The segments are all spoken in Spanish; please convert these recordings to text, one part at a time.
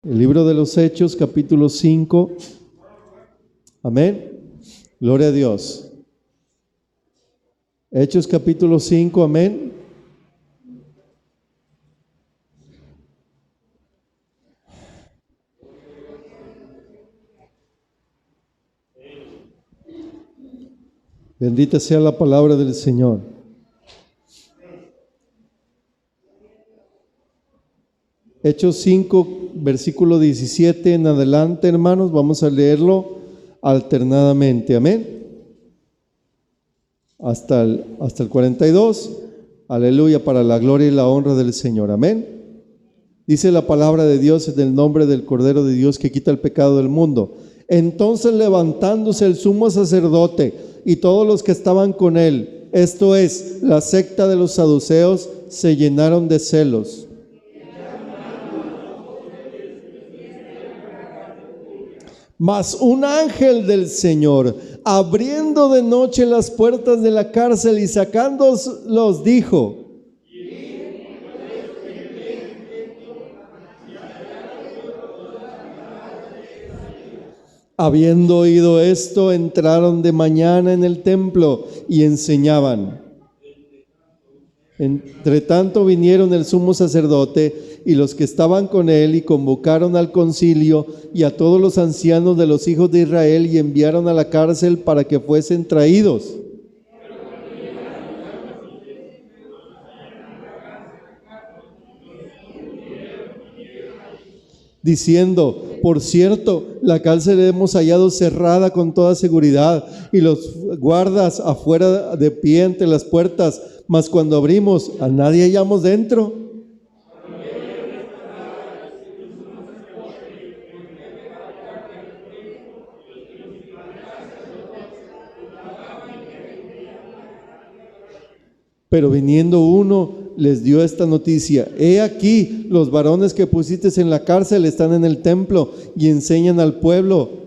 El libro de los Hechos, capítulo 5. Amén. Gloria a Dios. Hechos, capítulo 5. Amén. Bendita sea la palabra del Señor. Hechos 5, versículo 17 en adelante, hermanos, vamos a leerlo alternadamente. Amén. Hasta el 42. Aleluya, para la gloria y la honra del Señor. Amén. Dice la palabra de Dios en el nombre del Cordero de Dios que quita el pecado del mundo. Entonces, levantándose el sumo sacerdote y todos los que estaban con él, esto es, la secta de los saduceos, se llenaron de celos. Mas un ángel del Señor, abriendo de noche las puertas de la cárcel y sacándolos, dijo: habiendo oído esto, entraron de mañana en el templo y enseñaban. Entre tanto vinieron el sumo sacerdote y los que estaban con él y convocaron al concilio y a todos los ancianos de los hijos de Israel y enviaron a la cárcel para que fuesen traídos. Diciendo: por cierto, la cárcel hemos hallado cerrada con toda seguridad y los guardas afuera de pie ante las puertas, mas cuando abrimos, a nadie hallamos dentro. Pero viniendo uno, les dio esta noticia: he aquí, los varones que pusiste en la cárcel están en el templo y enseñan al pueblo.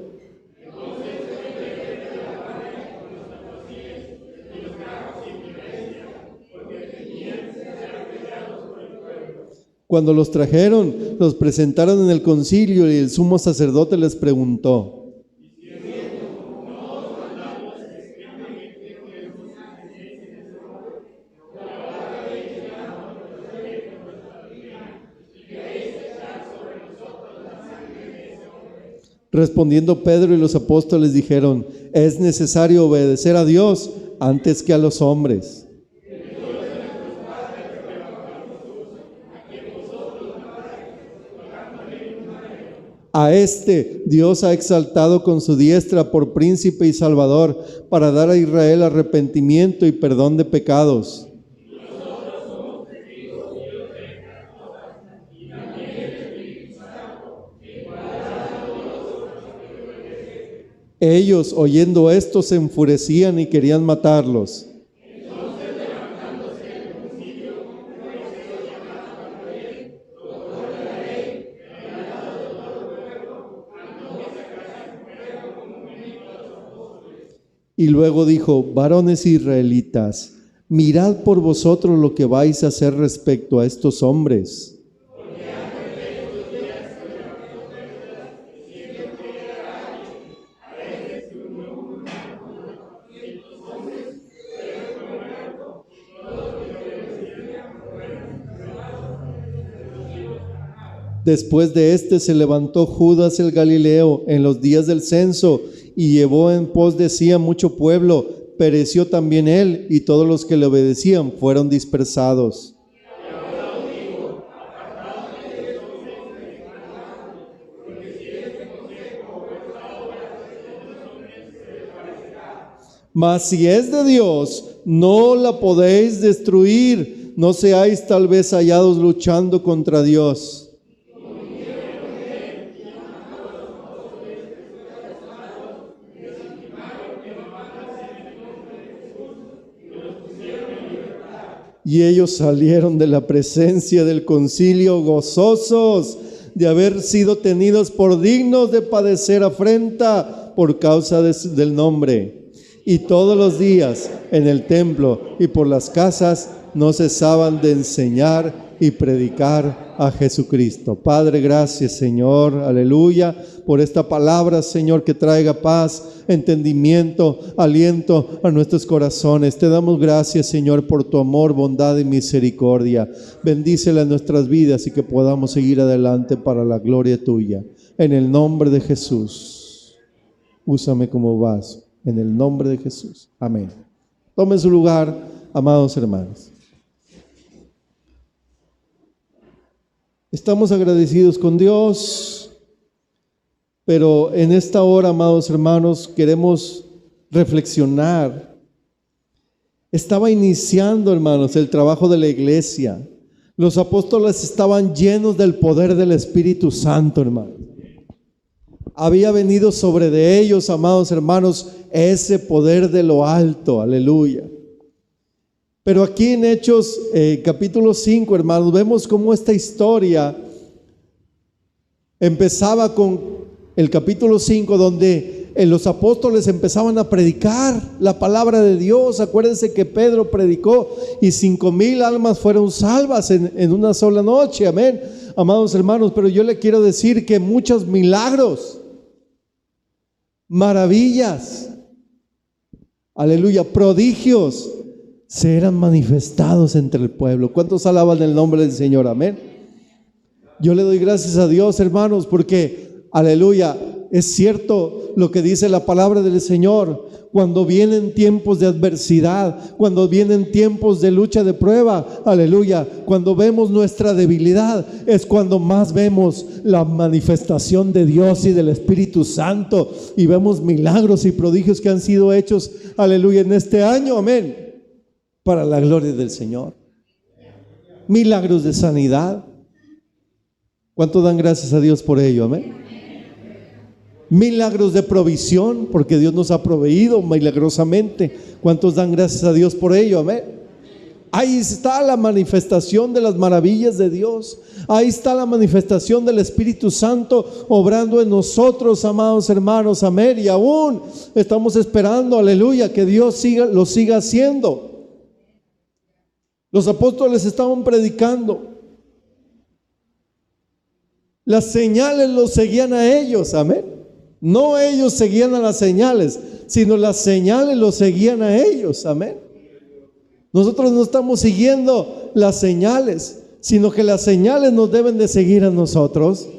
Cuando los trajeron, los presentaron en el concilio y el sumo sacerdote les preguntó: respondiendo Pedro y los apóstoles dijeron: es necesario obedecer a Dios antes que a los hombres. A este Dios ha exaltado con su diestra por príncipe y salvador, para dar a Israel arrepentimiento y perdón de pecados. Ellos, oyendo esto, se enfurecían y querían matarlos. Y luego dijo: varones israelitas, mirad por vosotros lo que vais a hacer respecto a estos hombres. Después de este se levantó Judas el Galileo en los días del censo y llevó en pos de sí a mucho pueblo. Pereció también él, y todos los que le obedecían fueron dispersados. Mas si es de Dios, no la podéis destruir. No seáis tal vez hallados luchando contra Dios. Y ellos salieron de la presencia del concilio gozosos de haber sido tenidos por dignos de padecer afrenta por causa del nombre. Y todos los días en el templo y por las casas no cesaban de enseñar y predicar a Jesucristo. Padre, gracias, Señor, aleluya, por esta palabra, Señor, que traiga paz, entendimiento, aliento a nuestros corazones. Te damos gracias, Señor, por tu amor, bondad y misericordia. Bendícela en nuestras vidas y que podamos seguir adelante para la gloria tuya. En el nombre de Jesús, úsame como vaso. En el nombre de Jesús. Amén. Tomen su lugar, amados hermanos. Estamos agradecidos con Dios, pero en esta hora, amados hermanos, queremos reflexionar. Estaba iniciando, hermanos, el trabajo de la iglesia. Los apóstoles estaban llenos del poder del Espíritu Santo, hermanos. Había venido sobre de ellos, amados hermanos, ese poder de lo alto, aleluya. Pero aquí en Hechos capítulo 5, hermanos, vemos cómo esta historia empezaba con el capítulo 5, donde los apóstoles empezaban a predicar la palabra de Dios. Acuérdense que Pedro predicó y 5,000 almas fueron salvas en una sola noche, amén, amados hermanos. Pero yo le quiero decir que muchos milagros, maravillas, aleluya, prodigios se eran manifestados entre el pueblo. ¿Cuántos alaban el nombre del Señor? Amén. Yo le doy gracias a Dios, hermanos, porque, aleluya, es cierto lo que dice la palabra del Señor. Cuando vienen tiempos de adversidad, cuando vienen tiempos de lucha, de prueba, aleluya, cuando vemos nuestra debilidad, es cuando más vemos la manifestación de Dios y del Espíritu Santo, y vemos milagros y prodigios que han sido hechos, aleluya, en este año, amén, para la gloria del Señor. Milagros de sanidad. ¿Cuánto dan gracias a Dios por ello? Amén. Milagros de provisión, porque Dios nos ha proveído milagrosamente. ¿Cuántos dan gracias a Dios por ello? Amén. Ahí está la manifestación de las maravillas de Dios. Ahí está la manifestación del Espíritu Santo obrando en nosotros, amados hermanos. Amén. Y aún estamos esperando, aleluya, que Dios lo siga haciendo. Los apóstoles estaban predicando. Las señales los seguían a ellos, amén. No ellos seguían a las señales, sino las señales los seguían a ellos, amén. Nosotros no estamos siguiendo las señales, sino que las señales nos deben de seguir a nosotros,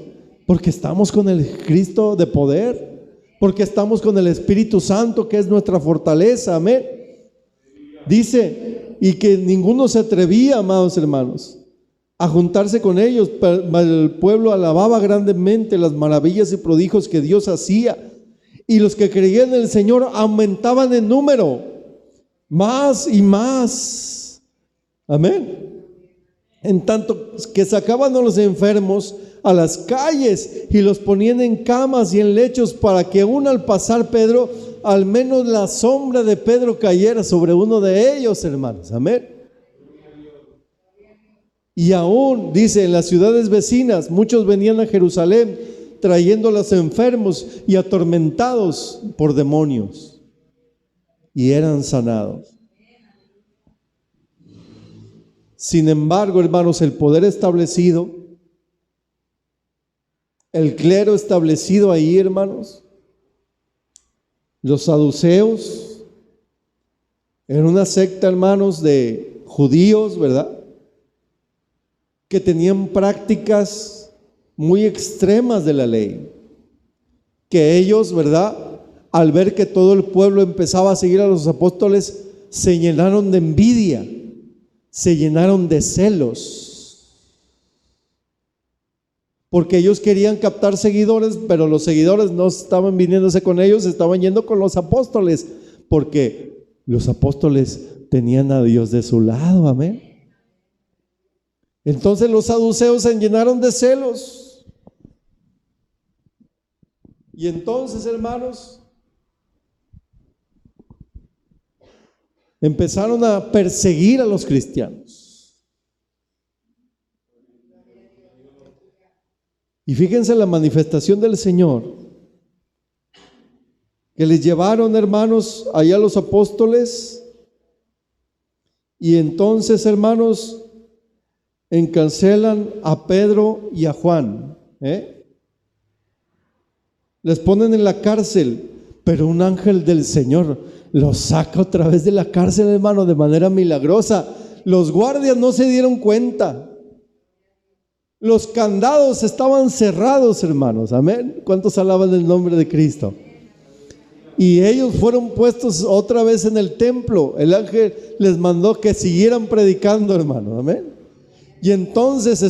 porque estamos con el Cristo de poder, porque estamos con el Espíritu Santo, que es nuestra fortaleza, amén. Dice, y que ninguno se atrevía, amados hermanos, a juntarse con ellos. El pueblo alababa grandemente las maravillas y prodigios que Dios hacía, y los que creían en el Señor aumentaban en número, más y más, amén. En tanto que sacaban a los enfermos a las calles y los ponían en camas y en lechos, para que aún al pasar Pedro, al menos la sombra de Pedro cayera sobre uno de ellos, hermanos, amén. Y aún, dice, en las ciudades vecinas, muchos venían a Jerusalén trayendo a los enfermos y atormentados por demonios, y eran sanados. Sin embargo, hermanos, el poder establecido, el clero establecido ahí, hermanos, los saduceos, en una secta, hermanos, de judíos, ¿verdad?, que tenían prácticas muy extremas de la ley, que ellos, ¿verdad?, al ver que todo el pueblo empezaba a seguir a los apóstoles, se llenaron de envidia, se llenaron de celos, porque ellos querían captar seguidores, pero los seguidores no estaban viniéndose con ellos, estaban yendo con los apóstoles, porque los apóstoles tenían a Dios de su lado, amén. Entonces los saduceos se llenaron de celos, y entonces, hermanos, empezaron a perseguir a los cristianos. Y fíjense la manifestación del Señor, que les llevaron, hermanos, allá los apóstoles, Y entonces, hermanos, encarcelan a Pedro y a Juan, les ponen en la cárcel, pero un ángel del Señor los saca otra vez de la cárcel, hermano, de manera milagrosa. Los guardias no se dieron cuenta. Los candados estaban cerrados, hermanos. Amén. ¿Cuántos alaban el nombre de Cristo? Y ellos fueron puestos otra vez en el templo. El ángel les mandó que siguieran predicando, hermanos. Amén. Y entonces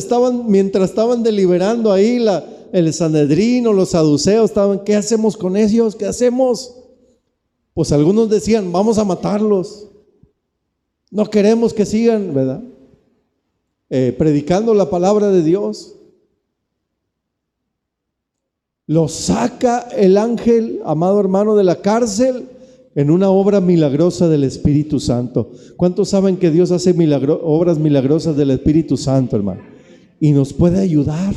mientras estaban deliberando ahí el Sanedrín o los saduceos, ¿qué hacemos con ellos? ¿Qué hacemos? Pues algunos decían, vamos a matarlos. No queremos que sigan, ¿verdad? Predicando la palabra de Dios. Los saca el ángel, amado hermano, de la cárcel en una obra milagrosa del Espíritu Santo. ¿Cuántos saben que Dios hace obras milagrosas del Espíritu Santo, hermano? Y nos puede ayudar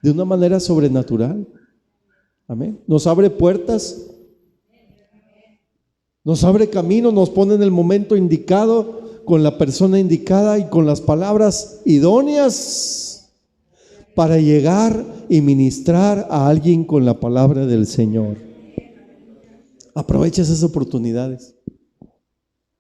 de una manera sobrenatural. Amén. Nos abre puertas, nos abre camino, nos pone en el momento indicado, con la persona indicada y con las palabras idóneas para llegar y ministrar a alguien con la palabra del Señor. Aprovecha esas oportunidades.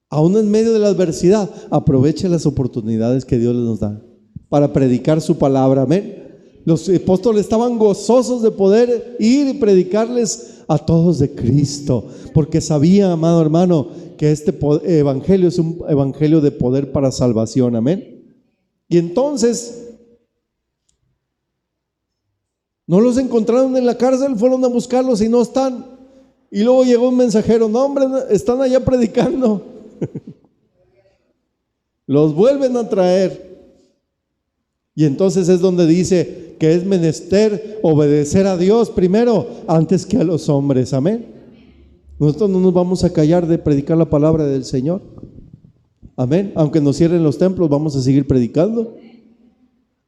Aún en medio de la adversidad, aprovecha las oportunidades que Dios nos da para predicar su palabra. Amén. Los apóstoles estaban gozosos de poder ir y predicarles a todos de Cristo, porque sabía, amado hermano, que este evangelio es un evangelio de poder para salvación. Amén. Y entonces no los encontraron en la cárcel, fueron a buscarlos y no están. Y luego llegó un mensajero, no hombre, están allá predicando. Los vuelven a traer. Y entonces es donde dice que es menester obedecer a Dios primero antes que a los hombres. Amén. Nosotros no nos vamos a callar de predicar la palabra del Señor. Amén. Aunque nos cierren los templos, vamos a seguir predicando.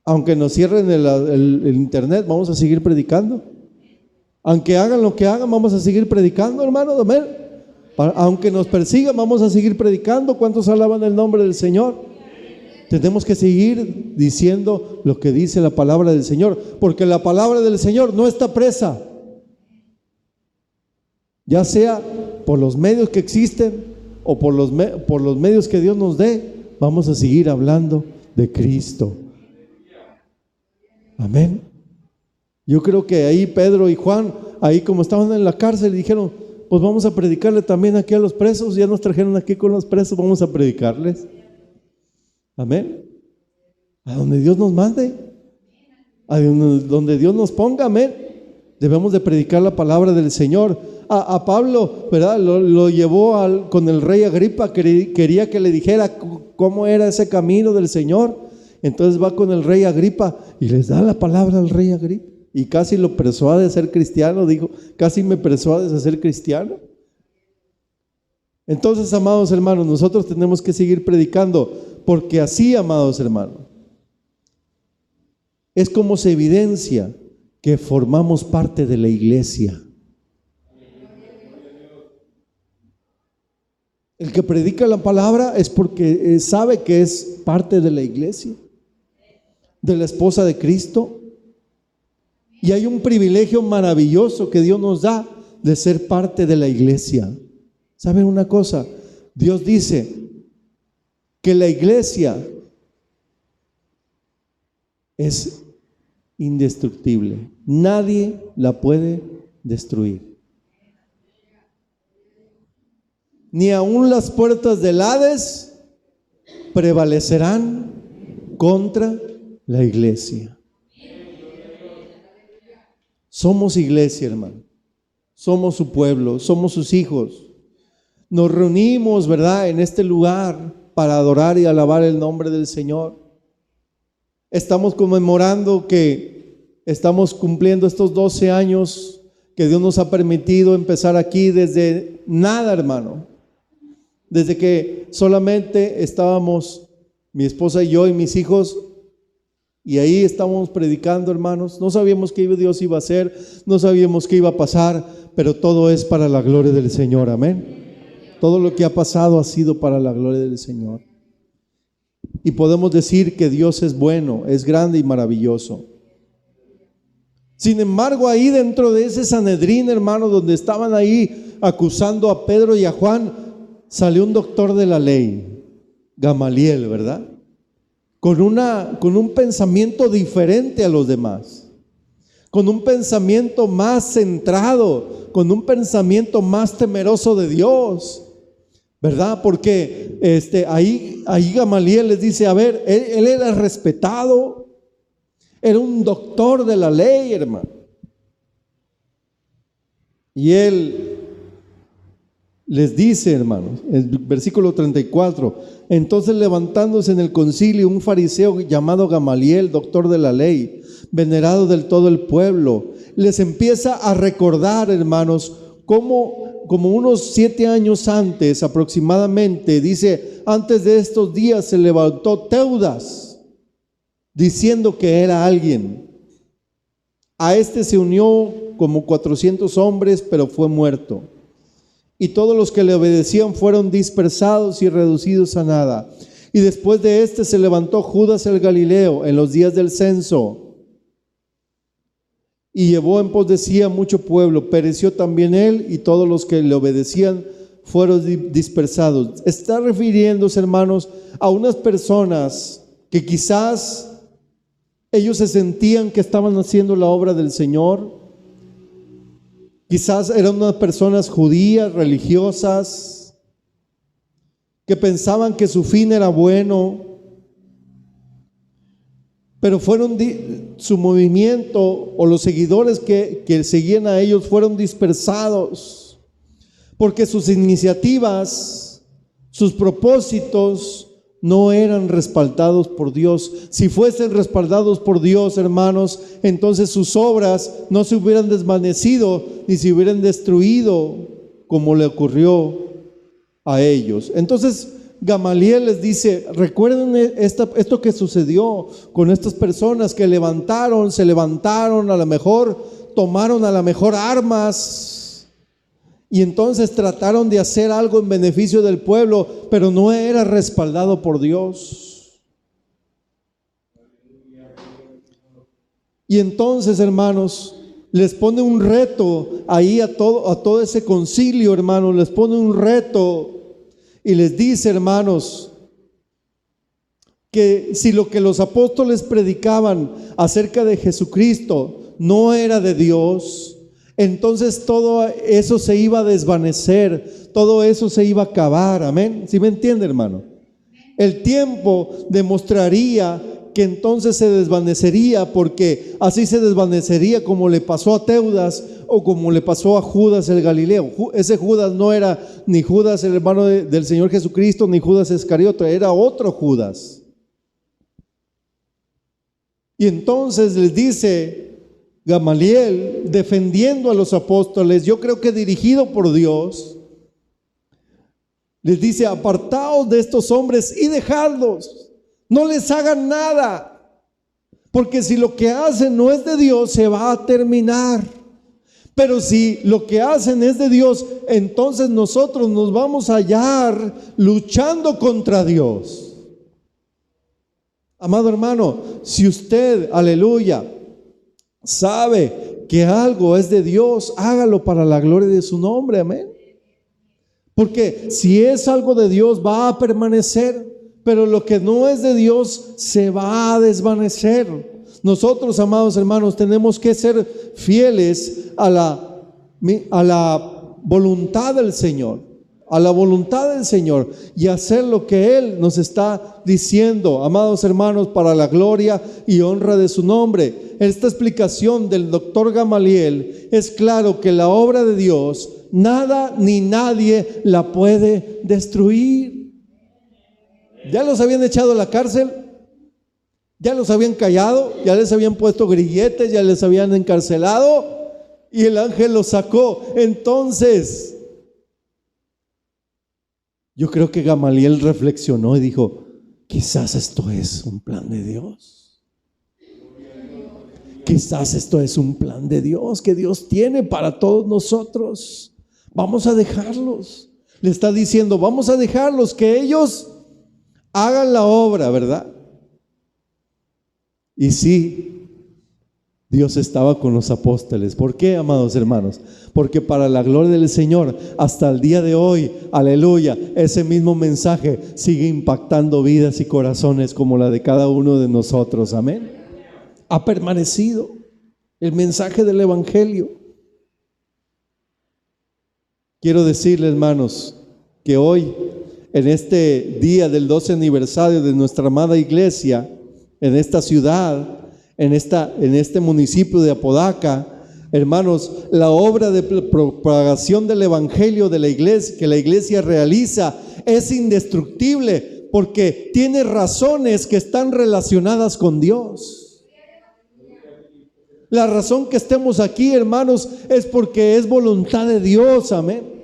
Aunque nos cierren el internet, vamos a seguir predicando. Aunque hagan lo que hagan, vamos a seguir predicando, hermano. Amén. Aunque nos persigan, vamos a seguir predicando. ¿Cuántos alaban el nombre del Señor? Tenemos que seguir diciendo lo que dice la palabra del Señor, porque la palabra del Señor no está presa. Ya sea por los medios que existen o por los medios que Dios nos dé, vamos a seguir hablando de Cristo. Amén. Yo creo que ahí Pedro y Juan, ahí como estaban en la cárcel, dijeron, pues vamos a predicarle también aquí a los presos. Ya nos trajeron aquí con los presos, vamos a predicarles. Amén. A donde Dios nos mande, a donde Dios nos ponga. Amén. Debemos de predicar la palabra del Señor. A Pablo, ¿verdad? Lo llevó con el rey Agripa, quería que le dijera cómo era ese camino del Señor. Entonces va con el rey Agripa y les da la palabra al rey Agripa. Y casi lo persuade a ser cristiano, dijo, casi me persuades a ser cristiano. Entonces, amados hermanos, nosotros tenemos que seguir predicando, porque así, amados hermanos, es como se evidencia que formamos parte de la iglesia. El que predica la palabra es porque sabe que es parte de la iglesia, de la esposa de Cristo. Y hay un privilegio maravilloso que Dios nos da de ser parte de la iglesia. ¿Saben una cosa? Dios dice que la iglesia es indestructible. Nadie la puede destruir. Ni aun las puertas del Hades prevalecerán contra la iglesia. Somos iglesia, hermano. Somos su pueblo, somos sus hijos. Nos reunimos, ¿verdad?, en este lugar para adorar y alabar el nombre del Señor. Estamos conmemorando que estamos cumpliendo estos 12 años que Dios nos ha permitido empezar aquí desde nada, hermano. Desde que solamente estábamos mi esposa y yo y mis hijos, y ahí estábamos predicando, hermanos. No sabíamos qué Dios iba a hacer, no sabíamos qué iba a pasar, pero todo es para la gloria del Señor, amén. Todo lo que ha pasado ha sido para la gloria del Señor. y podemos decir que Dios es bueno, es grande y maravilloso. Sin embargo, ahí dentro de ese Sanedrín, hermano, donde estaban ahí acusando a Pedro y a Juan, salió un doctor de la ley, Gamaliel, ¿verdad? Con un pensamiento diferente a los demás, con un pensamiento más centrado, con un pensamiento más temeroso de Dios, ¿verdad? Porque ahí Gamaliel les dice, a ver, él era respetado, era un doctor de la ley, hermano. Y él les dice, hermanos, en el versículo 34, entonces levantándose en el concilio un fariseo llamado Gamaliel, doctor de la ley, venerado del todo el pueblo, les empieza a recordar, hermanos, como unos 7 años antes aproximadamente, dice, antes de estos días se levantó Teudas, diciendo que era alguien. A se unió como 400 hombres, pero fue muerto. Y todos los que le obedecían fueron dispersados y reducidos a nada. Y después de se levantó Judas el Galileo en los días del censo, y llevó en pos de sí a mucho pueblo. Pereció también él, y todos los que le obedecían fueron dispersados. Está refiriéndose, hermanos, a unas personas que quizás ellos se sentían que estaban haciendo la obra del Señor. Quizás eran unas personas judías, religiosas, que pensaban que su fin era bueno, pero su movimiento o los seguidores que seguían a ellos fueron dispersados, porque sus iniciativas, sus propósitos no eran respaldados por Dios. Si fuesen respaldados por Dios, hermanos, entonces sus obras no se hubieran desvanecido ni se hubieran destruido como le ocurrió a ellos. Entonces Gamaliel les dice, recuerden esto que sucedió con estas personas que se levantaron, a lo mejor tomaron a lo mejor armas, y entonces trataron de hacer algo en beneficio del pueblo, pero no era respaldado por Dios. Y entonces, hermanos, les pone un reto ahí a todo ese concilio, hermanos, les pone un reto y les dice, hermanos, que si lo que los apóstoles predicaban acerca de Jesucristo no era de Dios, entonces todo eso se iba a desvanecer, todo eso se iba a acabar. Amén. ¿Sí me entiende, hermano? El tiempo demostraría que entonces se desvanecería, porque así se desvanecería como le pasó a Teudas o como le pasó a Judas el Galileo. Ese Judas no era ni Judas el hermano del Señor Jesucristo, ni Judas Iscariote, era otro Judas. Y entonces les dice Gamaliel, defendiendo a los apóstoles, yo creo que dirigido por Dios, les dice, apartaos de estos hombres y dejadlos, no les hagan nada, porque si lo que hacen no es de Dios, se va a terminar. Pero si lo que hacen es de Dios, entonces nosotros nos vamos a hallar luchando contra Dios. Amado hermano, si usted, aleluya, sabe que algo es de Dios, hágalo para la gloria de su nombre, amén. Porque si es algo de Dios va a permanecer, pero lo que no es de Dios se va a desvanecer. Nosotros, amados hermanos, tenemos que ser fieles a la voluntad del Señor, a la voluntad del Señor, y hacer lo que Él nos está diciendo, amados hermanos, para la gloria y honra de su nombre. Esta explicación del doctor Gamaliel es claro que la obra de Dios, nada ni nadie la puede destruir. Ya los habían echado a la cárcel, ya los habían callado, ya les habían puesto grilletes, ya les habían encarcelado, y el ángel los sacó. Entonces yo creo que Gamaliel reflexionó y dijo, quizás esto es un plan de Dios. Quizás esto es un plan de Dios que Dios tiene para todos nosotros. Vamos a dejarlos. Le está diciendo, vamos a dejarlos, que ellos hagan la obra, ¿verdad? Y sí, Dios estaba con los apóstoles. ¿Por qué, amados hermanos? Porque para la gloria del Señor, hasta el día de hoy, aleluya, ese mismo mensaje sigue impactando vidas y corazones como la de cada uno de nosotros. Amén. Ha permanecido el mensaje del Evangelio. Quiero decirles, hermanos, que hoy, en este día del 12 aniversario de nuestra amada iglesia, en esta ciudad, en este municipio de Apodaca, hermanos, la obra de propagación del Evangelio de la iglesia, que la iglesia realiza, es indestructible porque tiene razones que están relacionadas con Dios. La razón que estemos aquí, hermanos, es porque es voluntad de Dios. Amén.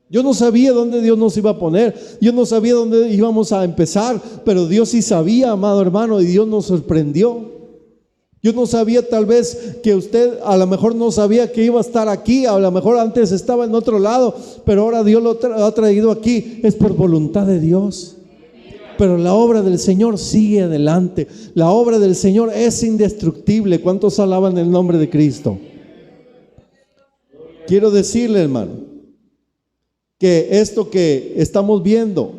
Yo no sabía dónde Dios nos iba a poner, yo no sabía dónde íbamos a empezar, pero Dios sí sabía, amado hermano, y Dios nos sorprendió. Yo no sabía, tal vez que usted a lo mejor no sabía que iba a estar aquí, a lo mejor antes estaba en otro lado, pero ahora Dios lo ha traído aquí, es por voluntad de Dios. Pero la obra del Señor sigue adelante, la obra del Señor es indestructible. ¿Cuántos alaban el nombre de Cristo? Quiero decirle, hermano, que esto que estamos viendo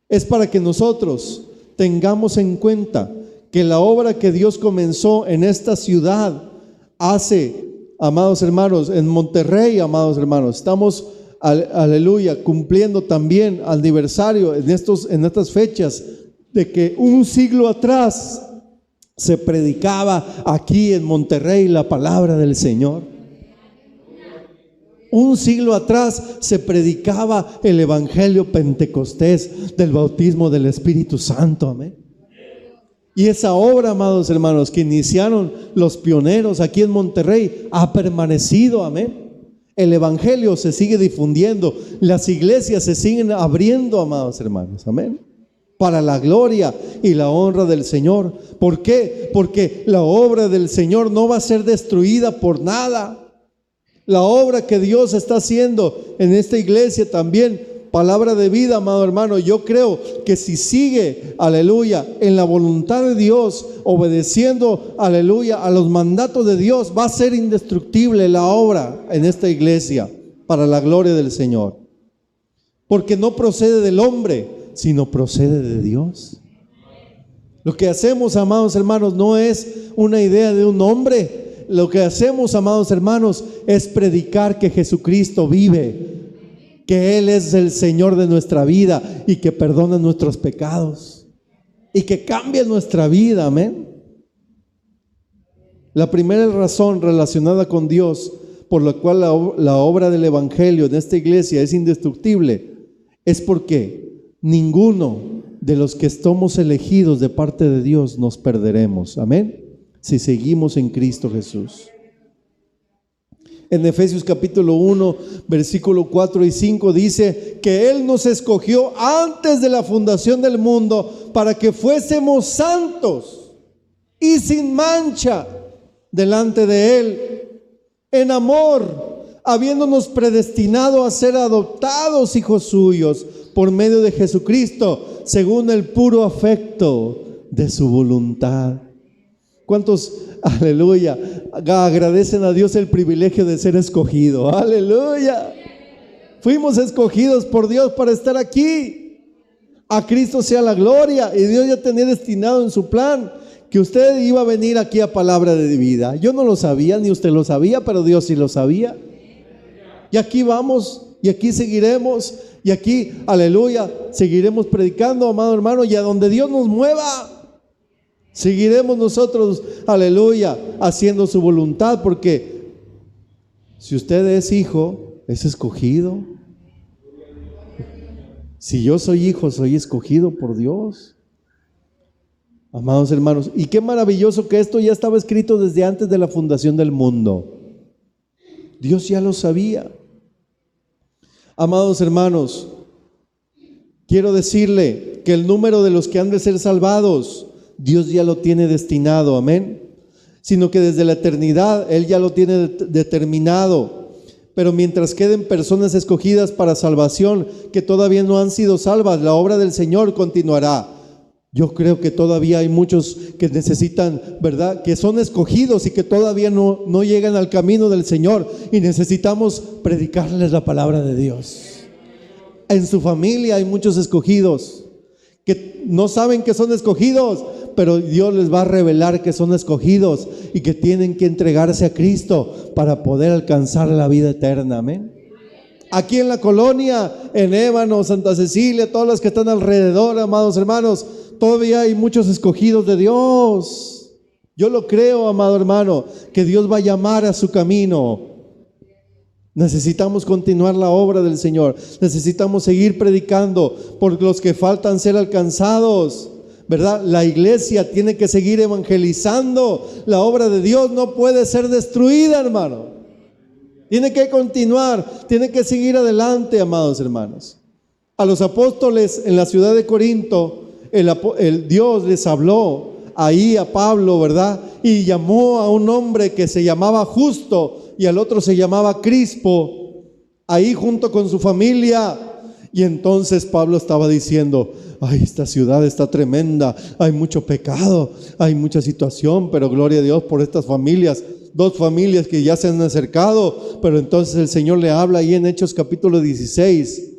es para que nosotros tengamos en cuenta que la obra que Dios comenzó en esta ciudad hace, amados hermanos, en Monterrey, amados hermanos, estamos, aleluya, cumpliendo también aniversario en estas fechas de que un siglo atrás se predicaba aquí en Monterrey la palabra del Señor. Un siglo atrás se predicaba el evangelio pentecostés del bautismo del Espíritu Santo. Amén. Y esa obra, amados hermanos, que iniciaron los pioneros aquí en Monterrey, ha permanecido. Amén. El evangelio se sigue difundiendo, las iglesias se siguen abriendo, amados hermanos. Amén. Para la gloria y la honra del Señor. ¿Por qué? Porque la obra del Señor no va a ser destruida por nada. La obra que Dios está haciendo en esta iglesia también, palabra de vida, amado hermano, yo creo que si sigue, aleluya, en la voluntad de Dios, obedeciendo, aleluya, a los mandatos de Dios, va a ser indestructible la obra en esta iglesia para la gloria del Señor. Porque no procede del hombre, sino procede de Dios. Lo que hacemos, amados hermanos, no es una idea de un hombre. Lo que hacemos, amados hermanos, es predicar que Jesucristo vive, que Él es el Señor de nuestra vida y que perdona nuestros pecados y que cambia nuestra vida. Amén. La primera razón relacionada con Dios por la cual la obra del Evangelio en esta iglesia es indestructible es porque ninguno de los que estamos elegidos de parte de Dios nos perderemos. Amén. Si seguimos en Cristo Jesús. En Efesios capítulo 1, versículo 4 y 5 dice que Él nos escogió antes de la fundación del mundo para que fuésemos santos y sin mancha delante de Él, en amor, habiéndonos predestinado a ser adoptados hijos suyos por medio de Jesucristo, según el puro afecto de su voluntad. ¿Cuántos, aleluya, agradecen a Dios el privilegio de ser escogido? Aleluya. Fuimos escogidos por Dios para estar aquí. A Cristo sea la gloria. Y Dios ya tenía destinado en su plan que usted iba a venir aquí a palabra de vida. Yo no lo sabía, ni usted lo sabía, pero Dios sí lo sabía. Y aquí vamos, y aquí seguiremos, y aquí, aleluya, seguiremos predicando, amado hermano, y a donde Dios nos mueva, seguiremos nosotros, aleluya, haciendo su voluntad, porque si usted es hijo, es escogido. Si yo soy hijo, soy escogido por Dios. Amados hermanos, y qué maravilloso que esto ya estaba escrito desde antes de la fundación del mundo. Dios ya lo sabía. Amados hermanos, quiero decirle que el número de los que han de ser salvados, Dios ya lo tiene destinado, amén. Sino que desde la eternidad Él ya lo tiene determinado. Pero mientras queden personas escogidas para salvación que todavía no han sido salvas, la obra del Señor continuará. Yo creo que todavía hay muchos que necesitan, ¿verdad?, que son escogidos y que todavía no llegan al camino del Señor, y necesitamos predicarles la palabra de Dios. En su familia hay muchos escogidos que no saben que son escogidos, pero Dios les va a revelar que son escogidos y que tienen que entregarse a Cristo para poder alcanzar la vida eterna. Amén. Aquí en la colonia, en Ébano, Santa Cecilia, todas las que están alrededor, amados hermanos, todavía hay muchos escogidos de Dios. Yo lo creo, amado hermano, que Dios va a llamar a su camino. Necesitamos continuar la obra del Señor. Necesitamos seguir predicando por los que faltan ser alcanzados, ¿verdad? La iglesia tiene que seguir evangelizando. La obra de Dios no puede ser destruida, hermano. Tiene que continuar, tiene que seguir adelante, amados hermanos. A los apóstoles en la ciudad de Corinto, el Dios les habló ahí a Pablo, ¿verdad? Y llamó a un hombre que se llamaba Justo y al otro se llamaba Crispo, ahí junto con su familia. Y entonces Pablo estaba diciendo: ay, esta ciudad está tremenda, hay mucho pecado, hay mucha situación, pero gloria a Dios por estas familias, 2 familias que ya se han acercado. Pero entonces el Señor le habla ahí en Hechos capítulo 16,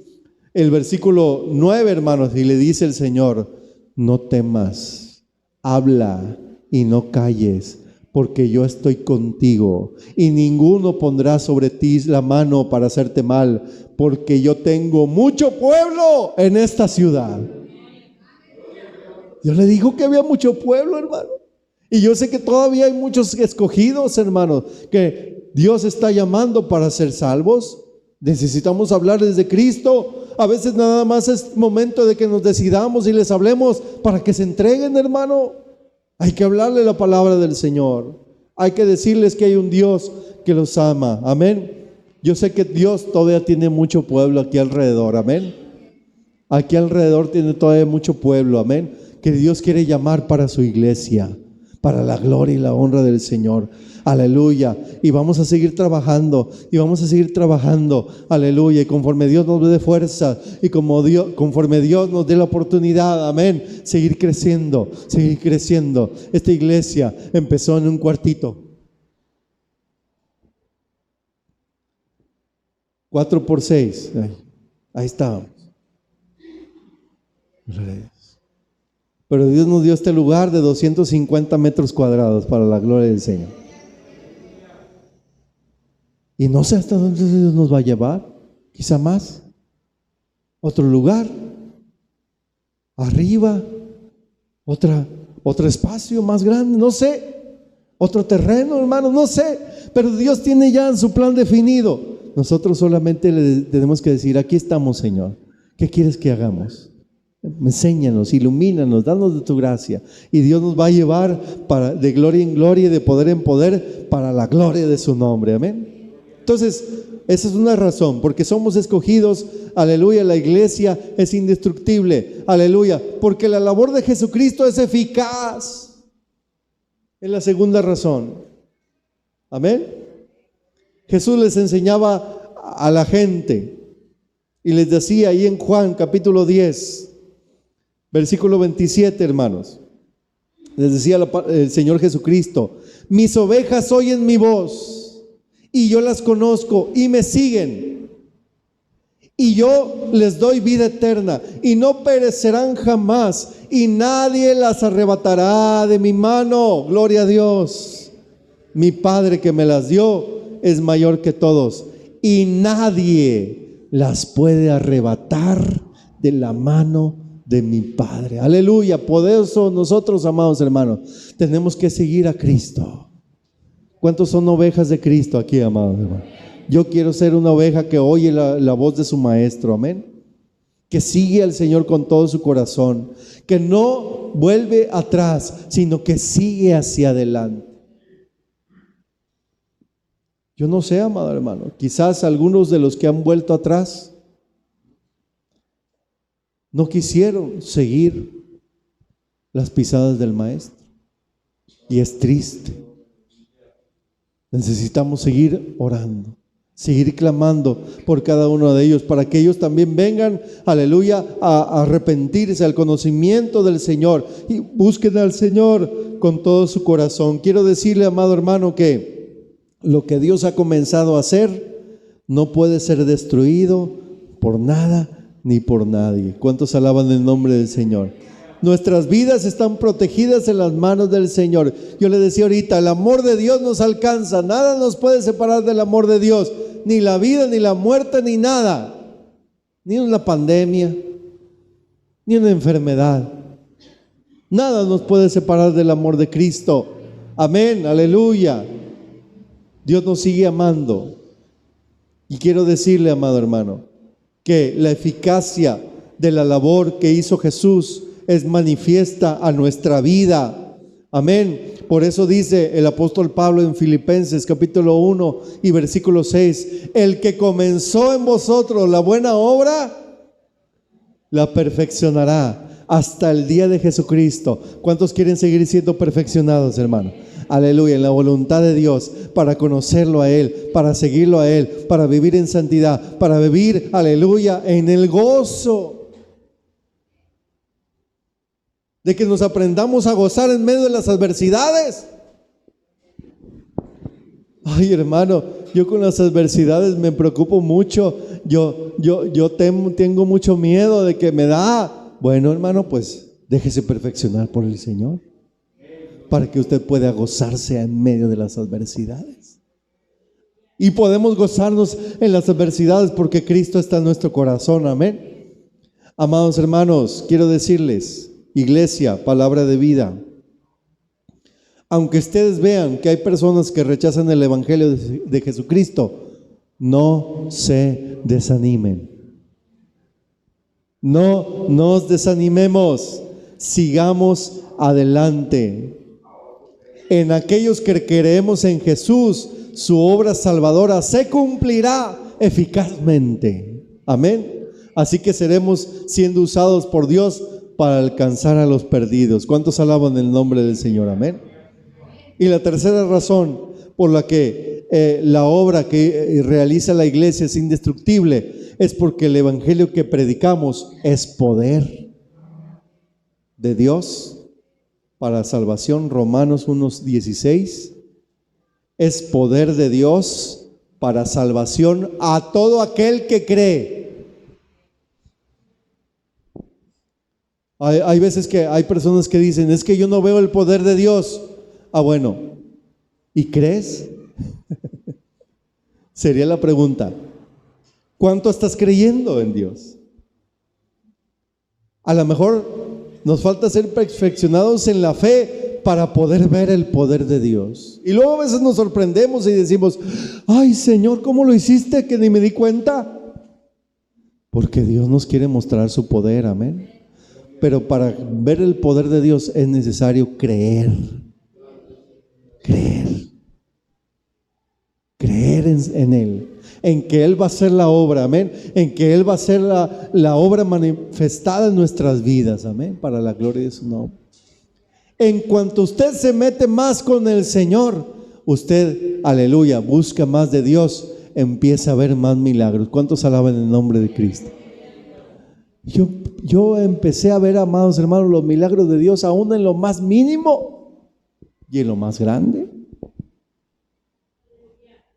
el versículo 9, hermanos, y le dice el Señor: no temas, habla y no calles, porque yo estoy contigo, y ninguno pondrá sobre ti la mano para hacerte mal, porque yo tengo mucho pueblo en esta ciudad. Dios le dijo que había mucho pueblo, hermano. Y yo sé que todavía hay muchos escogidos, hermanos, que Dios está llamando para ser salvos. Necesitamos hablarles de Cristo. A veces nada más es momento de que nos decidamos y les hablemos para que se entreguen, hermano. Hay que hablarle la palabra del Señor. Hay que decirles que hay un Dios que los ama. Amén. Yo sé que Dios todavía tiene mucho pueblo aquí alrededor. Amén. Aquí alrededor tiene todavía mucho pueblo. Amén. Que Dios quiere llamar para su iglesia, para la gloria y la honra del Señor. Aleluya. Y vamos a seguir trabajando, y vamos a seguir trabajando. Aleluya. Y conforme Dios nos dé fuerza, y conforme Dios nos dé la oportunidad, amén, seguir creciendo, seguir creciendo. Esta iglesia empezó en un cuartito, 4x6. Ahí estábamos. Pero Dios nos dio este lugar de 250 metros cuadrados para la gloria del Señor. Y no sé hasta dónde Dios nos va a llevar. Quizá más. Otro lugar. Arriba. Otro espacio más grande. No sé. Otro terreno, hermano. No sé. Pero Dios tiene ya su plan definido. Nosotros solamente le tenemos que decir: aquí estamos, Señor. ¿Qué quieres que hagamos? Enséñanos, ilumínanos, danos de tu gracia, y Dios nos va a llevar de gloria en gloria y de poder en poder para la gloria de su nombre. Amén. Entonces, esa es una razón, porque somos escogidos. Aleluya. La iglesia es indestructible. Aleluya. Porque la labor de Jesucristo es eficaz. Es la segunda razón. Amén. Jesús les enseñaba a la gente y les decía ahí en Juan capítulo 10, versículo 27, hermanos. Les decía el Señor Jesucristo: mis ovejas oyen mi voz, y yo las conozco, y me siguen, y yo les doy vida eterna, y no perecerán jamás, y nadie las arrebatará de mi mano. Gloria a Dios. Mi Padre que me las dio es mayor que todos, y nadie las puede arrebatar de la mano de mi Padre. Aleluya. Por eso nosotros, amados hermanos, tenemos que seguir a Cristo. ¿Cuántos son ovejas de Cristo aquí, amados hermanos? Yo quiero ser una oveja que oye la voz de su maestro. Amén. Que sigue al Señor con todo su corazón, que no vuelve atrás, sino que sigue hacia adelante. Yo no sé, amado hermano, quizás algunos de los que han vuelto atrás no quisieron seguir las pisadas del Maestro, y es triste. Necesitamos seguir orando, Seguir clamando por cada uno de ellos para que ellos también vengan, aleluya, a arrepentirse al conocimiento del Señor y busquen al Señor con todo su corazón. Quiero decirle, amado hermano, que lo que Dios ha comenzado a hacer no puede ser destruido por nada ni por nadie. ¿Cuántos alaban el nombre del Señor? Nuestras vidas están protegidas en las manos del Señor. Yo le decía ahorita, el amor de Dios nos alcanza. Nada nos puede separar del amor de Dios. Ni la vida, ni la muerte, ni nada. Ni una pandemia, ni una enfermedad. Nada nos puede separar del amor de Cristo. Amén, aleluya. Dios nos sigue amando. Y quiero decirle, amado hermano, que la eficacia de la labor que hizo Jesús es manifiesta a nuestra vida. Amén. Por eso dice el apóstol Pablo en Filipenses capítulo 1 y versículo 6: el que comenzó en vosotros la buena obra, la perfeccionará hasta el día de Jesucristo. ¿Cuántos quieren seguir siendo perfeccionados, hermano? Aleluya, en la voluntad de Dios, para conocerlo a Él, para seguirlo a Él, para vivir en santidad, para vivir, aleluya, en el gozo de que nos aprendamos a gozar en medio de las adversidades. Ay, hermano, yo con las adversidades me preocupo mucho. Yo tengo mucho miedo de que me da. Bueno, hermano, pues déjese perfeccionar por el Señor, para que usted pueda gozarse en medio de las adversidades. Y podemos gozarnos en las adversidades porque Cristo está en nuestro corazón. Amén. Amados hermanos, quiero decirles, iglesia, palabra de vida, aunque ustedes vean que hay personas que rechazan el evangelio de Jesucristo, no se desanimen. No nos desanimemos, sigamos adelante. En aquellos que creemos en Jesús, su obra salvadora se cumplirá eficazmente. Amén. Así que seremos siendo usados por Dios para alcanzar a los perdidos. ¿Cuántos alaban el nombre del Señor? Amén. Y la tercera razón por la que la obra que realiza la iglesia es indestructible es porque el evangelio que predicamos es poder de Dios para salvación. Romanos 1:16 es poder de Dios para salvación a todo aquel que cree. Hay veces que hay personas que dicen, es que yo no veo el poder de Dios. Ah, bueno, ¿y crees? Sería la pregunta. ¿Cuánto estás creyendo en Dios? A lo mejor nos falta ser perfeccionados en la fe para poder ver el poder de Dios. Y luego a veces nos sorprendemos y decimos, ay Señor, ¿cómo lo hiciste que ni me di cuenta? Porque Dios nos quiere mostrar su poder, amén. Pero para ver el poder de Dios es necesario creer. Creer en Él, en que Él va a hacer la obra, amén, en que Él va a hacer la obra manifestada en nuestras vidas, amén, para la gloria de su nombre. En cuanto usted se mete más con el Señor, usted, aleluya, busca más de Dios, empieza a ver más milagros. ¿Cuántos alaban el nombre de Cristo? Yo empecé a ver, amados hermanos, los milagros de Dios aún en lo más mínimo y en lo más grande.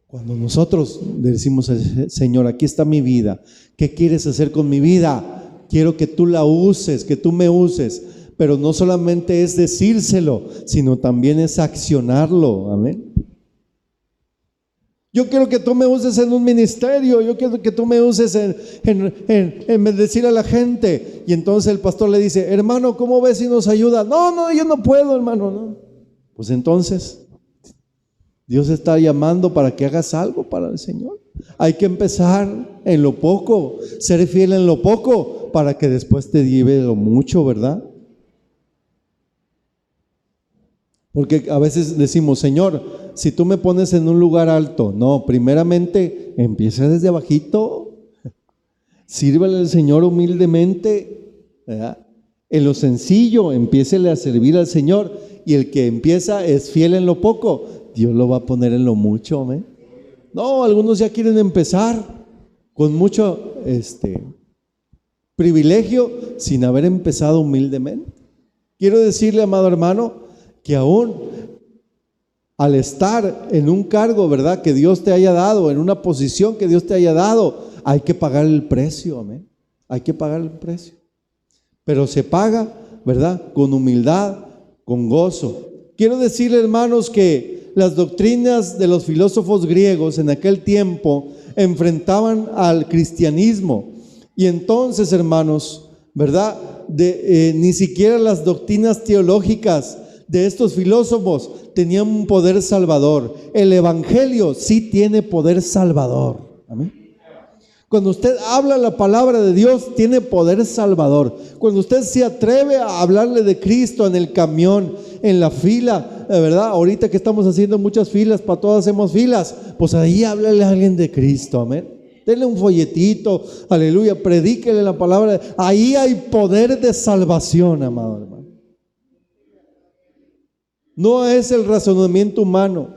Cuando nosotros le decimos al Señor, aquí está mi vida, ¿qué quieres hacer con mi vida? Quiero que tú la uses, que tú me uses. Pero no solamente es decírselo, sino también es accionarlo, amén. Yo quiero que tú me uses en un ministerio, yo quiero que tú me uses en bendecir a la gente. Y entonces el pastor le dice, hermano, ¿cómo ves si nos ayuda? No, yo no puedo, hermano, no. Pues entonces Dios está llamando para que hagas algo para el Señor. Hay que empezar en lo poco, ser fiel en lo poco, para que después te lleve lo mucho, ¿verdad? Porque a veces decimos, Señor, si tú me pones en un lugar alto, no, primeramente empieza desde abajito, sírvale al Señor humildemente, ¿verdad? En lo sencillo, empiécele a servir al Señor, y el que empieza es fiel en lo poco, Dios lo va a poner en lo mucho, ¿eh? No, algunos ya quieren empezar con mucho privilegio sin haber empezado humildemente. Quiero decirle, amado hermano, que aún al estar en un cargo, ¿verdad?, que Dios te haya dado, en una posición que Dios te haya dado, hay que pagar el precio, amén. Hay que pagar el precio. Pero se paga, ¿verdad?, con humildad, con gozo. Quiero decirle, hermanos, que las doctrinas de los filósofos griegos en aquel tiempo enfrentaban al cristianismo. Y entonces, hermanos, ¿verdad?, ni siquiera las doctrinas teológicas de estos filósofos tenían un poder salvador. El evangelio sí tiene poder salvador. Amén. Cuando usted habla la palabra de Dios, tiene poder salvador. Cuando usted se atreve a hablarle de Cristo en el camión, en la fila, ¿verdad? Ahorita que estamos haciendo muchas filas, para todas hacemos filas, pues ahí háblale a alguien de Cristo, amén. Denle un folletito, aleluya, predíquele la palabra. Ahí hay poder de salvación, amado hermano. No es el razonamiento humano,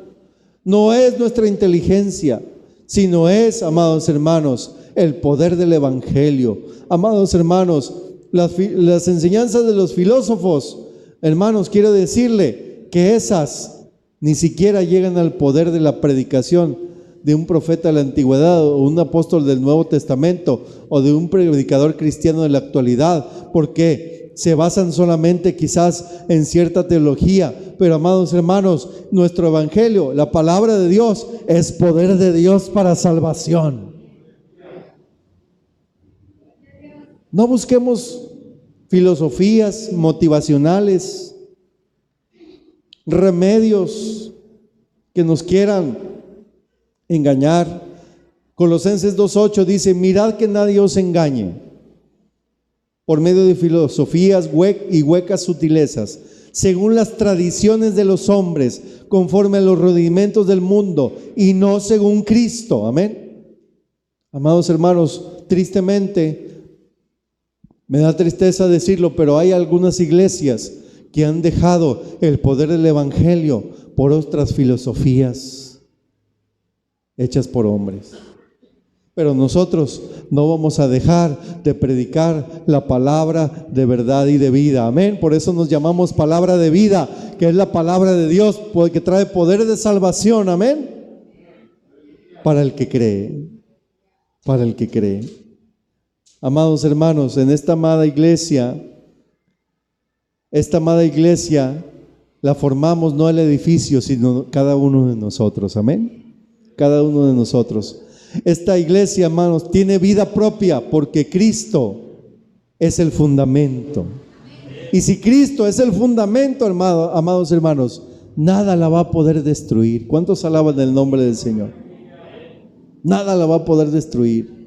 no es nuestra inteligencia, sino es, amados hermanos, el poder del evangelio. Amados hermanos, las enseñanzas de los filósofos, hermanos, quiero decirle que esas ni siquiera llegan al poder de la predicación de un profeta de la antigüedad o un apóstol del Nuevo Testamento o de un predicador cristiano de la actualidad, porque se basan solamente quizás en cierta teología. Pero, amados hermanos, nuestro evangelio, la palabra de Dios, es poder de Dios para salvación. No busquemos filosofías motivacionales, remedios que nos quieran engañar. Colosenses 2:8 dice: mirad que nadie os engañe por medio de filosofías y huecas sutilezas, según las tradiciones de los hombres, conforme a los rudimentos del mundo, y no según Cristo. Amén. Amados hermanos, tristemente, me da tristeza decirlo, pero hay algunas iglesias que han dejado el poder del evangelio por otras filosofías hechas por hombres. Pero nosotros no vamos a dejar de predicar la palabra de verdad y de vida. Amén. Por eso nos llamamos palabra de vida, que es la palabra de Dios, que trae poder de salvación. Amén. Para el que cree. Para el que cree. Amados hermanos, en esta amada iglesia la formamos no el edificio, sino cada uno de nosotros. Amén. Cada uno de nosotros. Esta iglesia, hermanos, tiene vida propia porque Cristo es el fundamento. Y si Cristo es el fundamento, amados hermanos, nada la va a poder destruir. ¿Cuántos alaban el nombre del Señor? Nada la va a poder destruir.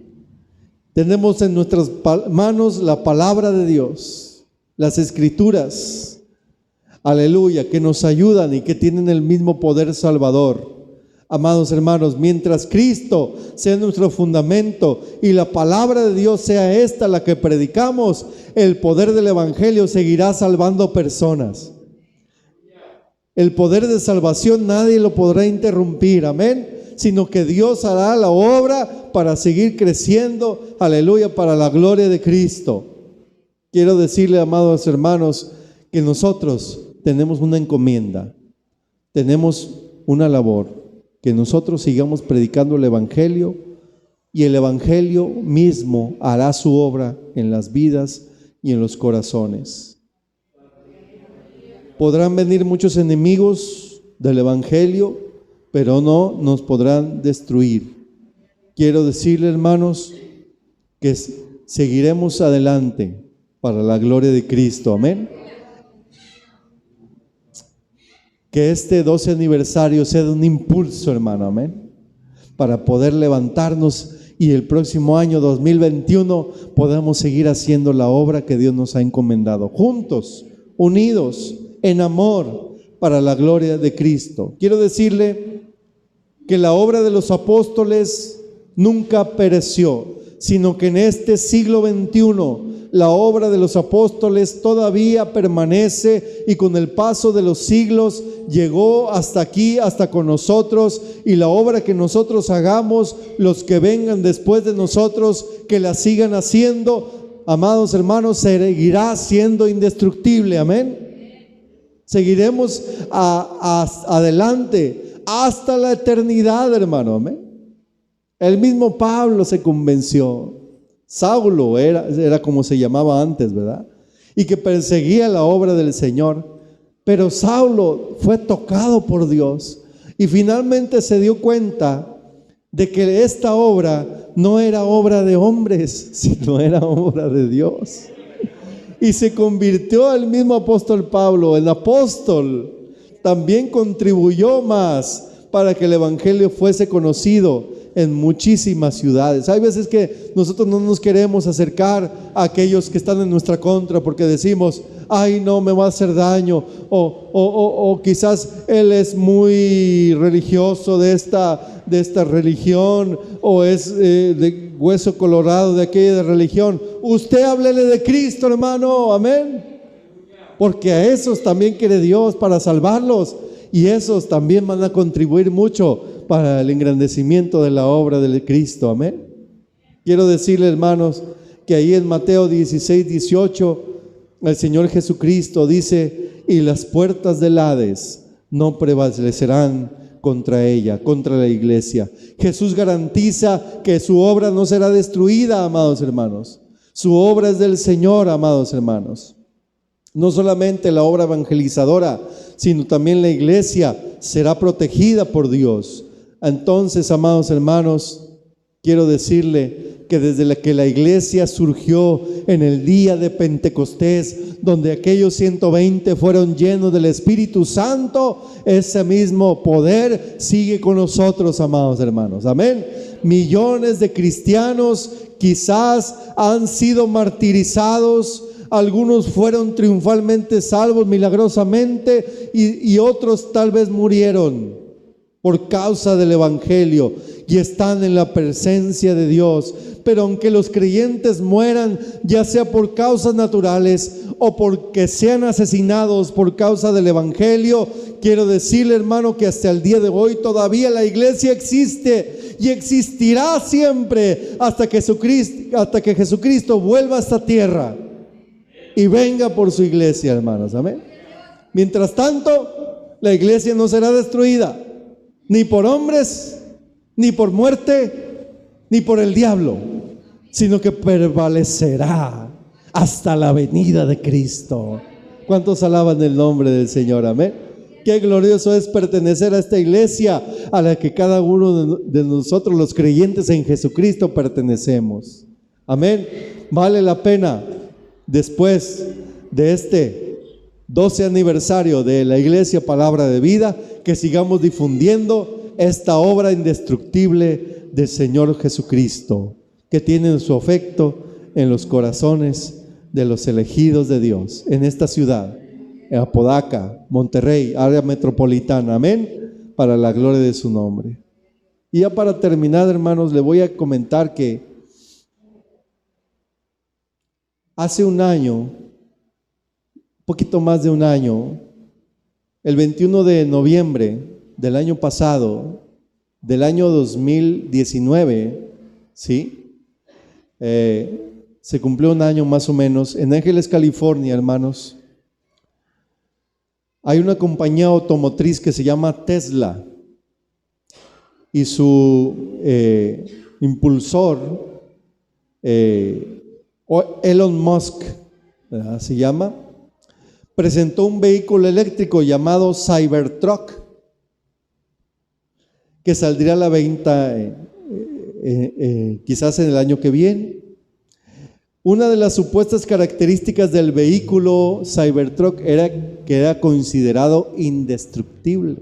Tenemos en nuestras manos la palabra de Dios, las escrituras, aleluya, que nos ayudan y que tienen el mismo poder salvador. Amados hermanos, mientras Cristo sea nuestro fundamento y la palabra de Dios sea esta la que predicamos, el poder del evangelio seguirá salvando personas. El poder de salvación nadie lo podrá interrumpir, amén, sino que Dios hará la obra para seguir creciendo, aleluya, para la gloria de Cristo. Quiero decirle, amados hermanos, que nosotros tenemos una encomienda, tenemos una labor, que nosotros sigamos predicando el evangelio, y el evangelio mismo hará su obra en las vidas y en los corazones. Podrán venir muchos enemigos del evangelio, pero no nos podrán destruir. Quiero decirle, hermanos, que seguiremos adelante para la gloria de Cristo. Amén. Que este 12 aniversario sea de un impulso, hermano, amén, para poder levantarnos y el próximo año 2021 podamos seguir haciendo la obra que Dios nos ha encomendado, juntos, unidos, en amor, para la gloria de Cristo. Quiero decirle que la obra de los apóstoles nunca pereció, sino que en este siglo XXI la obra de los apóstoles todavía permanece y con el paso de los siglos llegó hasta aquí, hasta con nosotros, y la obra que nosotros hagamos, los que vengan después de nosotros, que la sigan haciendo, amados hermanos, seguirá siendo indestructible. Amén. Seguiremos adelante hasta la eternidad, hermano. Amén. El mismo Pablo se convenció. Saulo era como se llamaba antes, ¿verdad? Y que perseguía la obra del Señor. Pero Saulo fue tocado por Dios y finalmente se dio cuenta de que esta obra no era obra de hombres, sino era obra de Dios. Y se convirtió el mismo apóstol Pablo en apóstol. También contribuyó más para que el evangelio fuese conocido en muchísimas ciudades. Hay veces que nosotros no nos queremos acercar a aquellos que están en nuestra contra porque decimos, ay, no, me va a hacer daño, o quizás él es muy religioso de esta religión, o es de hueso colorado de aquella religión. Usted háblele de Cristo, hermano. Amén. Porque a esos también quiere Dios para salvarlos, y esos también van a contribuir mucho para el engrandecimiento de la obra de Cristo. Amén. Quiero decirle, hermanos, que ahí en Mateo 16, 18, el Señor Jesucristo dice, y las puertas del Hades no prevalecerán contra ella, contra la iglesia. Jesús garantiza que su obra no será destruida, amados hermanos. Su obra es del Señor, amados hermanos. No solamente la obra evangelizadora, sino también la iglesia será protegida por Dios. Entonces, amados hermanos, quiero decirle que desde que la iglesia surgió en el día de Pentecostés, donde aquellos 120 fueron llenos del Espíritu Santo, ese mismo poder sigue con nosotros, amados hermanos. Amén. Millones de cristianos quizás han sido martirizados. Algunos fueron triunfalmente salvos milagrosamente y otros tal vez murieron por causa del evangelio y están en la presencia de Dios. Pero aunque los creyentes mueran, ya sea por causas naturales o porque sean asesinados por causa del evangelio, quiero decirle, hermano, que hasta el día de hoy todavía la iglesia existe y existirá siempre hasta que Jesucristo vuelva a esta tierra y venga por su iglesia, hermanos. Amén. Mientras tanto, la iglesia no será destruida, ni por hombres, ni por muerte, ni por el diablo, sino que prevalecerá hasta la venida de Cristo. ¿Cuántos alaban el nombre del Señor? Amén. Qué glorioso es pertenecer a esta iglesia a la que cada uno de nosotros, los creyentes en Jesucristo, pertenecemos. Amén. Vale la pena, después de este 12 aniversario de la Iglesia Palabra de Vida, que sigamos difundiendo esta obra indestructible del Señor Jesucristo, que tiene su afecto en los corazones de los elegidos de Dios en esta ciudad, en Apodaca, Monterrey, área metropolitana. Amén, para la gloria de su nombre. Y ya para terminar, hermanos, le voy a comentar que hace un año, un poquito más de un año, el 21 de noviembre del año pasado, del año 2019, ¿sí? Se cumplió un año más o menos, en Ángeles, California, hermanos. Hay una compañía automotriz que se llama Tesla y su impulsor, Elon Musk, ¿verdad? Se llama, presentó un vehículo eléctrico llamado Cybertruck, que saldría a la venta quizás en el año que viene. Una de las supuestas características del vehículo Cybertruck era que era considerado indestructible.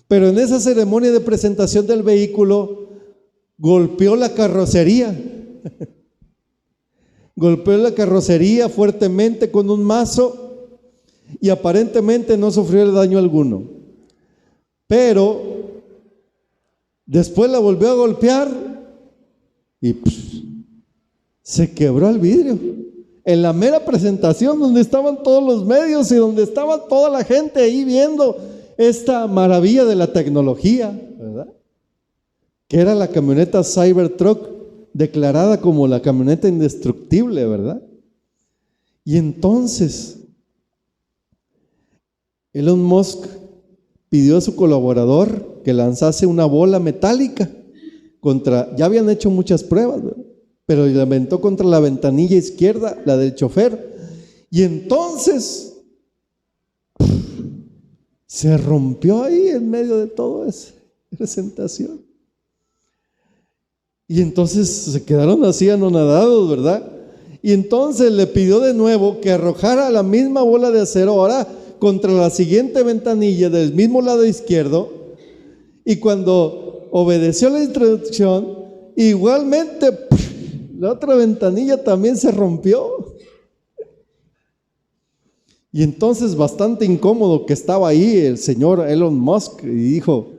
Pero en esa ceremonia de presentación del vehículo, golpeó la carrocería. Golpeó la carrocería fuertemente con un mazo y aparentemente no sufrió daño alguno. Pero después la volvió a golpear y Se quebró el vidrio. En la mera presentación donde estaban todos los medios y donde estaba toda la gente ahí viendo esta maravilla de la tecnología, ¿verdad? Que era la camioneta Cybertruck, declarada como la camioneta indestructible, ¿verdad? Y entonces Elon Musk pidió a su colaborador que lanzase una bola metálica ya habían hecho muchas pruebas, ¿verdad? Pero la aventó contra la ventanilla izquierda, la del chofer, y entonces se rompió ahí en medio de toda esa presentación. Y entonces se quedaron así anonadados, ¿verdad? Y entonces le pidió de nuevo que arrojara la misma bola de acero ahora contra la siguiente ventanilla del mismo lado izquierdo, y cuando obedeció la instrucción, igualmente la otra ventanilla también se rompió. Y entonces, bastante incómodo que estaba ahí el señor Elon Musk, y dijo: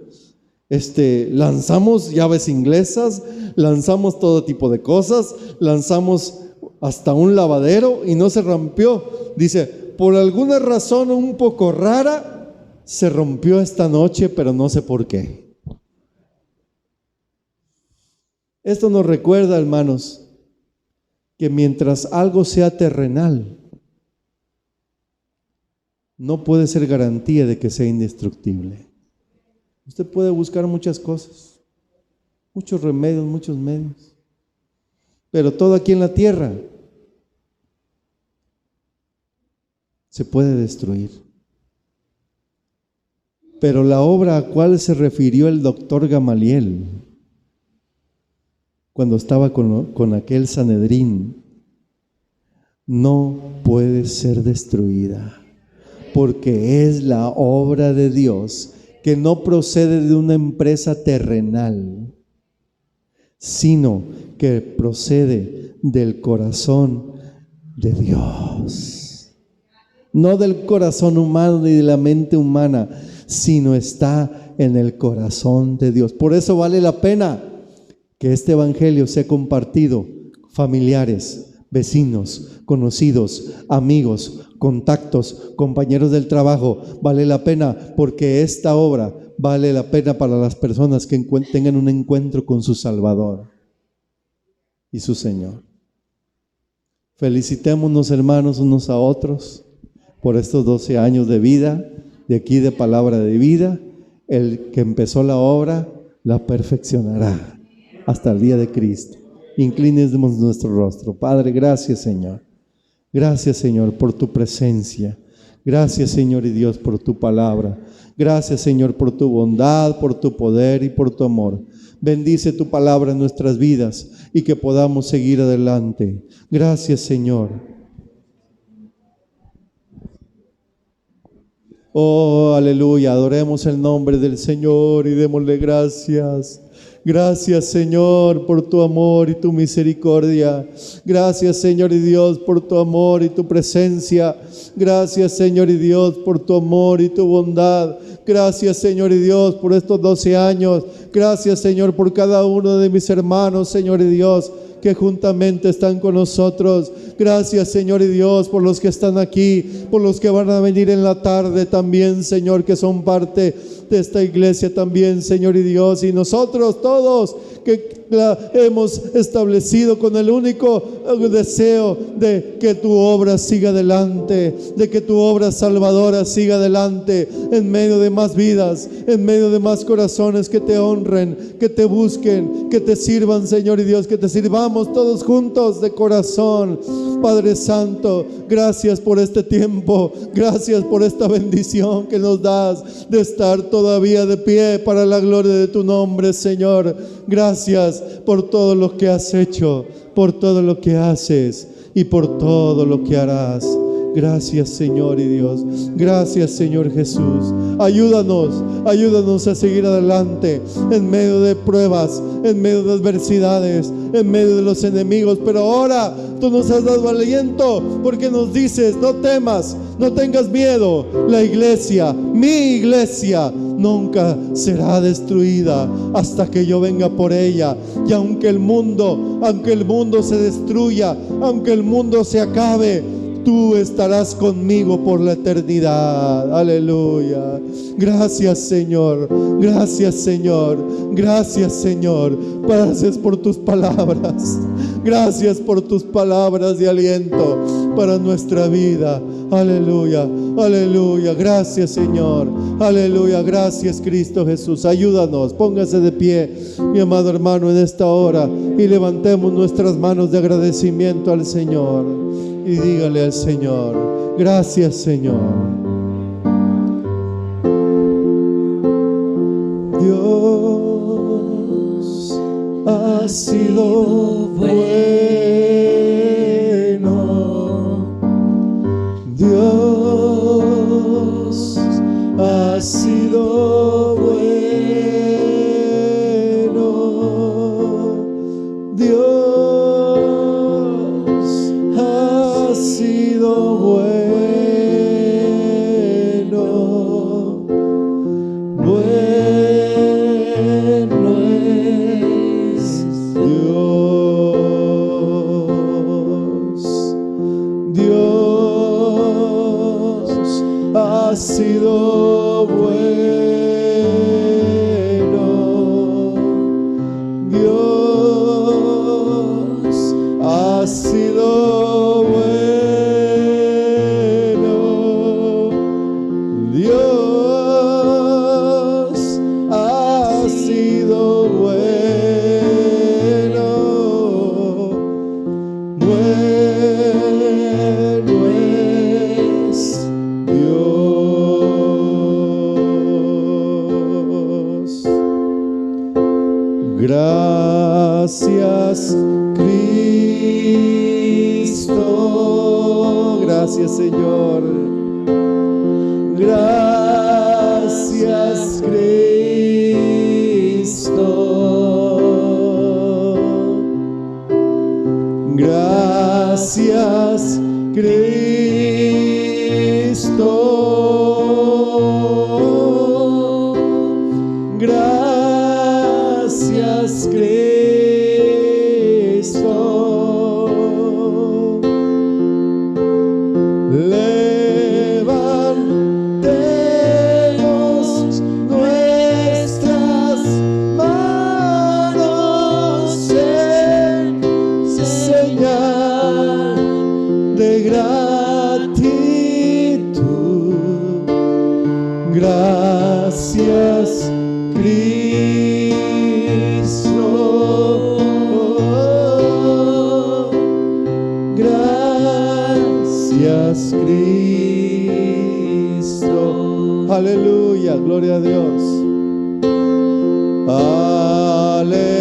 lanzamos llaves inglesas, lanzamos todo tipo de cosas, lanzamos hasta un lavadero y no se rompió. Dice: por alguna razón un poco rara, se rompió esta noche, pero no sé por qué. Esto nos recuerda, hermanos, que mientras algo sea terrenal, no puede ser garantía de que sea indestructible. Usted puede buscar muchas cosas, muchos remedios, muchos medios, pero todo aquí en la tierra se puede destruir. Pero la obra a cual se refirió el doctor Gamaliel cuando estaba con aquel Sanedrín no puede ser destruida, porque es la obra de Dios que no procede de una empresa terrenal, sino que procede del corazón de Dios. No del corazón humano ni de la mente humana, sino está en el corazón de Dios. Por eso vale la pena que este evangelio sea compartido, familiares, vecinos, conocidos, amigos, contactos, compañeros del trabajo. Vale la pena, porque esta obra vale la pena para las personas que tengan un encuentro con su Salvador y su Señor. Felicitémonos, hermanos, unos a otros por estos 12 años de vida, de aquí de Palabra de Vida. El que empezó la obra la perfeccionará hasta el día de Cristo. Inclinemos nuestro rostro. Padre, gracias, Señor. Gracias, Señor, por tu presencia. Gracias, Señor y Dios, por tu palabra. Gracias, Señor, por tu bondad, por tu poder y por tu amor. Bendice tu palabra en nuestras vidas y que podamos seguir adelante. Gracias, Señor. Oh, aleluya. Adoremos el nombre del Señor y démosle gracias. Gracias, Señor, por tu amor y tu misericordia. Gracias, Señor y Dios, por tu amor y tu presencia. Gracias, Señor y Dios, por tu amor y tu bondad. Gracias, Señor y Dios, por estos 12 años. Gracias, Señor, por cada uno de mis hermanos, Señor y Dios, que juntamente están con nosotros. Gracias, Señor y Dios, por los que están aquí, por los que van a venir en la tarde también, Señor, que son parte de esta iglesia también, Señor y Dios, y nosotros todos que la hemos establecido con el único deseo de que tu obra siga adelante, de que tu obra salvadora siga adelante en medio de más vidas, en medio de más corazones que te honren, que te busquen, que te sirvan, Señor y Dios, que te sirvamos todos juntos de corazón. Padre Santo, gracias por este tiempo, gracias por esta bendición que nos das de estar todavía de pie para la gloria de tu nombre, Señor. Gracias por todo lo que has hecho, por todo lo que haces y por todo lo que harás. Gracias, Señor y Dios. Gracias, Señor Jesús. Ayúdanos a seguir adelante en medio de pruebas, en medio de adversidades, en medio de los enemigos. Pero ahora tú nos has dado aliento porque nos dices: no temas, no tengas miedo. La iglesia, mi iglesia, nunca será destruida hasta que yo venga por ella. Y aunque el mundo aunque el mundo se destruya, aunque el mundo se acabe, tú estarás conmigo por la eternidad. Aleluya. Gracias, Señor. Gracias, Señor. Gracias, Señor. Gracias por tus palabras. Gracias por tus palabras de aliento para nuestra vida. Aleluya. Aleluya. Gracias, Señor. Aleluya. Gracias, Cristo Jesús. Ayúdanos. Póngase de pie, mi amado hermano, en esta hora, y levantemos nuestras manos de agradecimiento al Señor. Y dígale al Señor: gracias, Señor. Dios ha sido bueno. Dios ha sido bueno. Dios ha sido bueno, bueno es Dios. Dios ha sido bueno. Dios ha sido bueno. Gracias, Cristo. Gracias, Señor. Gracias, Cristo. Gracias, Cristo. Gracias, Cristo. Levantemos nuestras manos en señal de gratitud. Gracias, Cristo. Gracias, Cristo. Aleluya, gloria a Dios. Aleluya.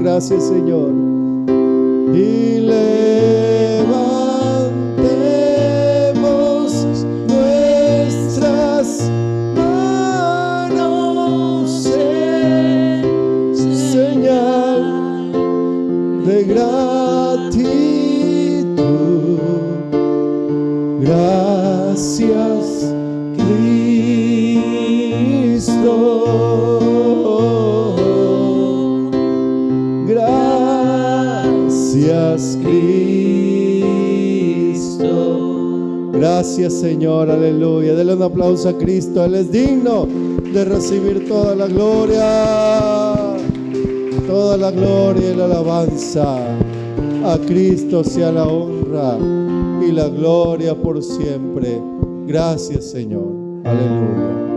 Gracias, Señor. Y levantemos nuestras manos en señal de gratitud. Gracias, Cristo. Gracias, Cristo. Gracias, Señor. Aleluya. Denle un aplauso a Cristo. Él es digno de recibir toda la gloria. Toda la gloria y la alabanza. A Cristo sea la honra y la gloria por siempre. Gracias, Señor. Aleluya.